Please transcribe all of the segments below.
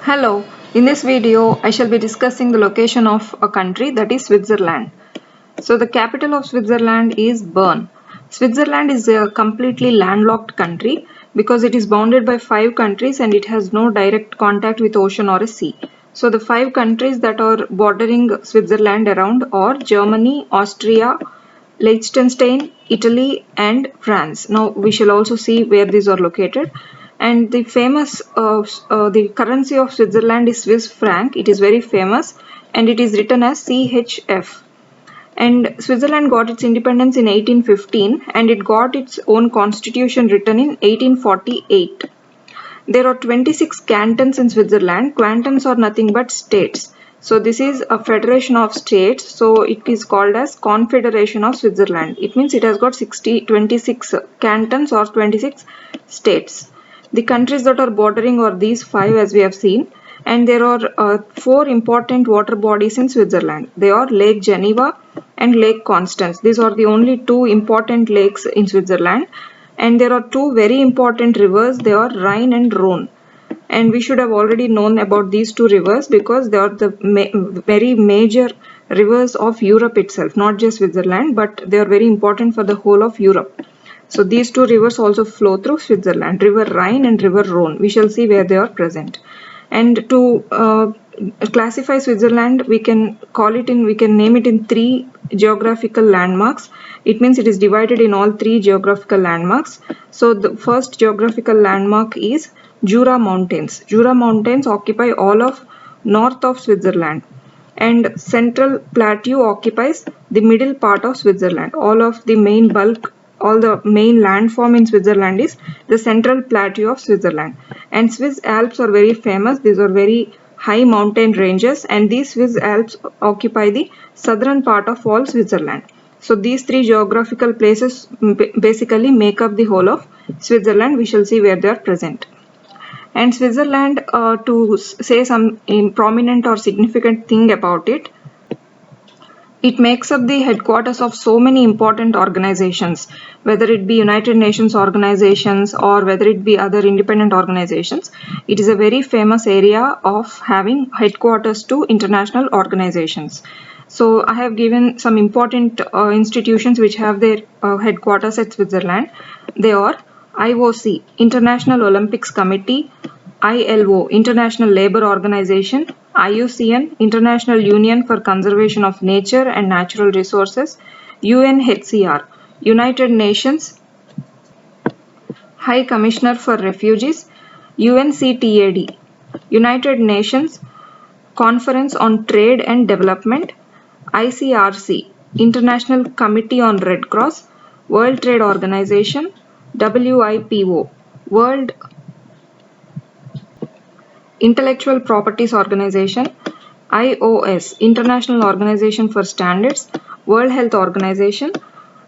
Hello, in this video I shall be discussing the location of a country, that is Switzerland. So the capital of Switzerland is Bern. Switzerland is a completely landlocked country because it is bounded by 5 countries and it has no direct contact with ocean or a sea. So the 5 countries that are bordering Switzerland around are Germany, Austria, Liechtenstein, Italy and France. Now we shall also see where these are located. And the currency of Switzerland is Swiss franc. It is very famous and it is written as CHF. And Switzerland got its independence in 1815 and it got its own constitution written in 1848. There are 26 cantons in Switzerland. Cantons are nothing but states. So this is a federation of states. So it is called as Confederation of Switzerland. It means it has got 26 cantons or 26 states. The countries that are bordering are these 5 as we have seen. And there are 4 important water bodies in Switzerland. They are Lake Geneva and Lake Constance. These are the only 2 important lakes in Switzerland. And there are 2 very important rivers. They are Rhine and Rhone. And we should have already known about these 2 rivers because they are the very major rivers of Europe itself, not just Switzerland, but they are very important for the whole of Europe. So these 2 rivers also flow through Switzerland, River Rhine and River Rhone. We shall see where they are present. And to classify Switzerland, we can name it in 3 geographical landmarks. It means it is divided in all 3 geographical landmarks. So the first geographical landmark is Jura Mountains. Jura Mountains occupy all of north of Switzerland. And Central Plateau occupies the middle part of Switzerland. All the main landform in Switzerland is the Central Plateau of Switzerland. And Swiss Alps are very famous. These are very high mountain ranges and these Swiss Alps occupy the southern part of all Switzerland. So these 3 geographical places basically make up the whole of Switzerland. We shall see where they are present. And Switzerland, to say some prominent or significant thing about it, it makes up the headquarters of so many important organizations, whether it be United Nations organizations or whether it be other independent organizations. It is a very famous area of having headquarters to international organizations. So I have given some important institutions which have their headquarters at Switzerland. They are IOC, International Olympics Committee, ILO, International Labour Organization, IUCN, International Union for Conservation of Nature and Natural Resources, UNHCR, United Nations High Commissioner for Refugees, UNCTAD, United Nations Conference on Trade and Development, ICRC, International Committee on Red Cross, World Trade Organization, WIPO, World Intellectual Properties Organization, IOS, International Organization for Standards, World Health Organization,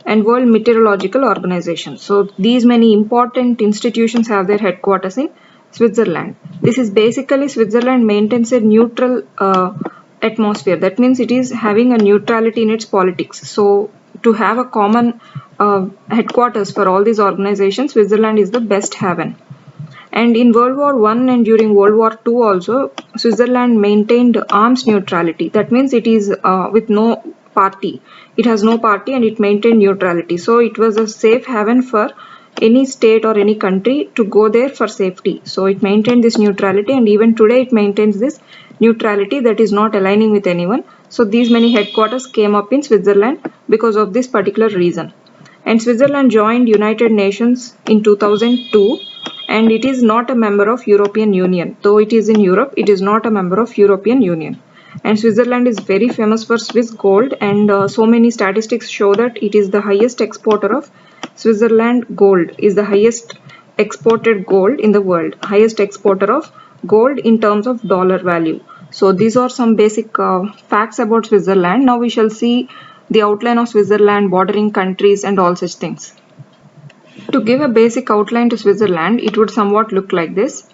and World Meteorological Organization. So these many important institutions have their headquarters in Switzerland. This is basically Switzerland maintains a neutral atmosphere. That means it is having a neutrality in its politics. So to have a common headquarters for all these organizations, Switzerland is the best haven. And in World War I and during World War II also, Switzerland maintained arms neutrality. That means it is with no party. It has no party and it maintained neutrality. So it was a safe haven for any state or any country to go there for safety. So it maintained this neutrality and even today it maintains this neutrality, that is not aligning with anyone. So these many headquarters came up in Switzerland because of this particular reason. And Switzerland joined United Nations in 2002 and it is not a member of European Union. Though it is in Europe, it is not a member of European Union. And Switzerland is very famous for Swiss gold and so many statistics show that it is the highest exporter of Switzerland gold, is the highest exported gold in the world, highest exporter of gold in terms of dollar value. So these are some basic facts about Switzerland. Now we shall see the outline of Switzerland, bordering countries and all such things. To give a basic outline to Switzerland, it would somewhat look like this.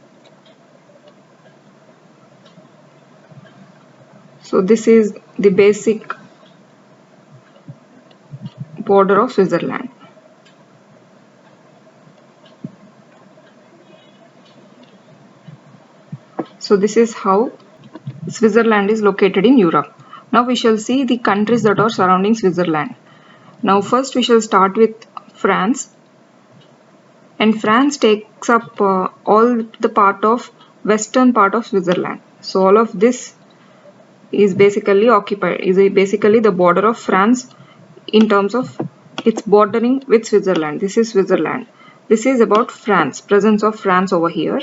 So this is the basic border of Switzerland. So this is how Switzerland is located in Europe. Now we shall see the countries that are surrounding Switzerland. Now first we shall start with France. And France takes up all the part of western part of Switzerland. So all of this is basically basically the border of France in terms of its bordering with Switzerland. This is Switzerland. This is about France, presence of France over here,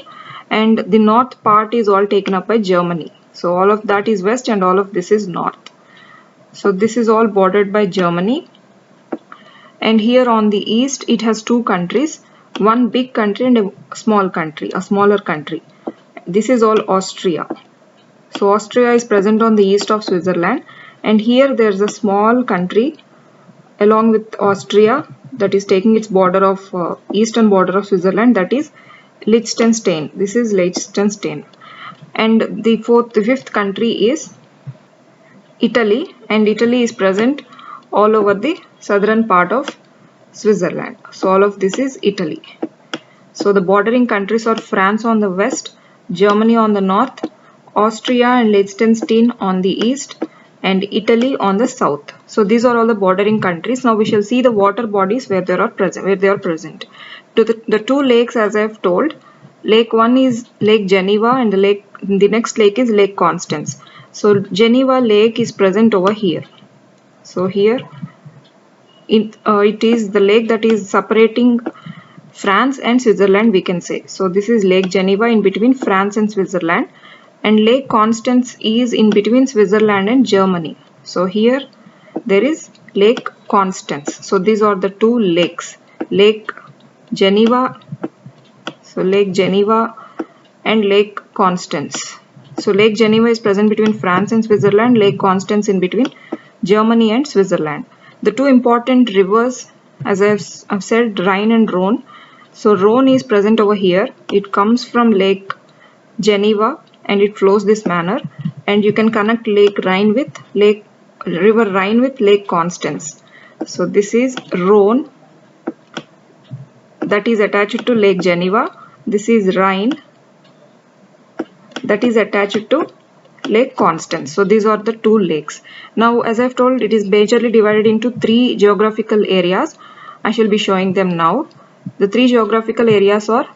and the north part is all taken up by Germany. So all of that is west and all of this is north. So this is all bordered by Germany, and here on the east it has two countries, one big country and a small country, a smaller country. This is all Austria. So Austria is present on the east of Switzerland, and here there is a small country along with Austria that is taking its border of eastern border of Switzerland, that is Liechtenstein. This is Liechtenstein. And the fifth country is Italy, and Italy is present all over the southern part of Switzerland. So all of this is Italy. So the bordering countries are France on the west, Germany on the north, Austria and Liechtenstein on the east, and Italy on the south. So these are all the bordering countries. Now we shall see the water bodies where they are present. To the two lakes, as I have told, lake one is Lake Geneva and the next lake is Lake Constance. So Geneva Lake is present over here. So here it is the lake that is separating France and Switzerland, we can say. So this is Lake Geneva in between France and Switzerland, and Lake Constance is in between Switzerland and Germany. So here there is Lake Constance. So these are the two lakes, Lake Geneva, so Lake Geneva and Lake Constance. So Lake Geneva is present between France and Switzerland, Lake Constance in between Germany and Switzerland. The two important rivers, as I've said, Rhine and Rhone. So Rhone is present over here. It comes from Lake Geneva and it flows this manner, and you can connect River Rhine with Lake Constance. So this is Rhone that is attached to Lake Geneva. This is Rhine that is attached to Lake Constance. So these are the two lakes. Now, as I've told, it is majorly divided into three geographical areas. I shall be showing them now. The three geographical areas are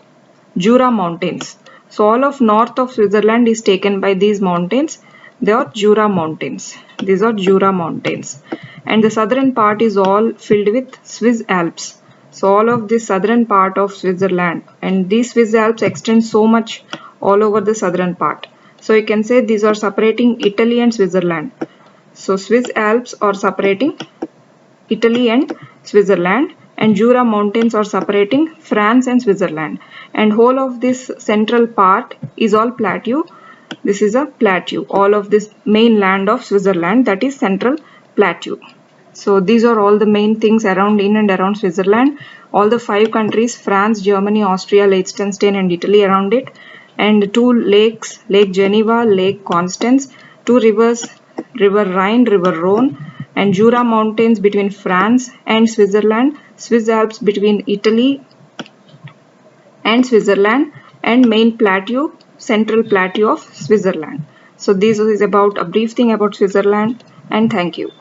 Jura Mountains. So all of north of Switzerland is taken by these mountains. They are Jura Mountains. These are Jura Mountains. And the southern part is all filled with Swiss Alps. So all of this southern part of Switzerland, and these Swiss Alps extend so much all over the southern part. So you can say these are separating Italy and Switzerland. So Swiss Alps are separating Italy and Switzerland, and Jura Mountains are separating France and Switzerland. And whole of this central part is all plateau. This is a plateau. All of this main land of Switzerland, that is central plateau. So these are all the main things in and around Switzerland. All the five countries, France, Germany, Austria, Liechtenstein and Italy around it. And two lakes, Lake Geneva, Lake Constance, two rivers, River Rhine, River Rhone, and Jura Mountains between France and Switzerland, Swiss Alps between Italy and Switzerland, and main plateau, central plateau of Switzerland. So this is about a brief thing about Switzerland, and thank you.